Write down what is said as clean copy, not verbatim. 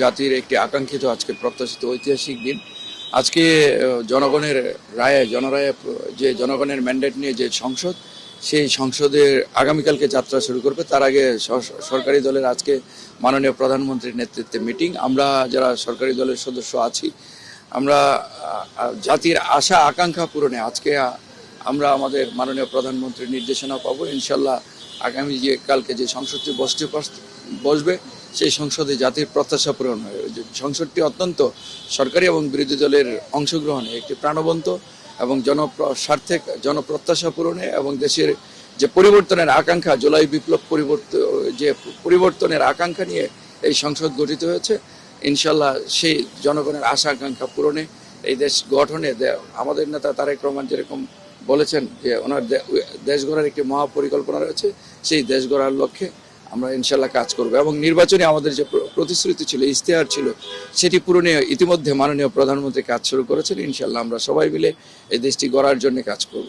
জাতির একটি আকাঙ্ক্ষিত আজকে প্রত্যাশিত ঐতিহাসিক দিন। আজকে জনগণের রায়ে যে জনগণের ম্যান্ডেট নিয়ে যে সংসদ, সেই সংসদের আগামীকালকে যাত্রা শুরু করবে। তার আগে সরকারি দলের আজকে মাননীয় প্রধানমন্ত্রীর নেতৃত্বে মিটিং। আমরা যারা সরকারি দলের সদস্য আছি, আমরা জাতির আশা আকাঙ্ক্ষা পূরণে আজকে আমরা আমাদের মাননীয় প্রধানমন্ত্রীর নির্দেশনা পাবো। ইনশাল্লাহ আগামী কালকে যে সংসদটি বসবে, সেই সংসদে জাতির প্রত্যাশা পূরণ হয়। সংসদটি অত্যন্ত সরকারি এবং বিরোধী দলের অংশগ্রহণে একটি প্রাণবন্ত এবং জনস্বার্থে জনপ্রত্যাশা পূরণে এবং দেশের যে পরিবর্তনের আকাঙ্ক্ষা, জুলাই বিপ্লব পরিবর্তনের আকাঙ্ক্ষা নিয়ে এই সংসদ গঠিত হয়েছে। ইনশাল্লাহ সেই জনগণের আশা আকাঙ্ক্ষা পূরণে, এই দেশ গঠনে আমাদের নেতা তারেক রহমান যেরকম বলেছেন যে ওনার দেশ গড়ার একটি মহাপরিকল্পনা রয়েছে, সেই দেশ গড়ার লক্ষ্যে আমরা ইনশাল্লাহ কাজ করব। এবং নির্বাচনে আমাদের যে প্রতিশ্রুতি ছিল, ইশতেহার ছিল, সেটি পূরণে ইতিমধ্যে মাননীয় প্রধানমন্ত্রী কাজ শুরু করেছেন। ইনশাল্লাহ আমরা সবাই মিলে এই দেশটি গড়ার জন্য কাজ করব।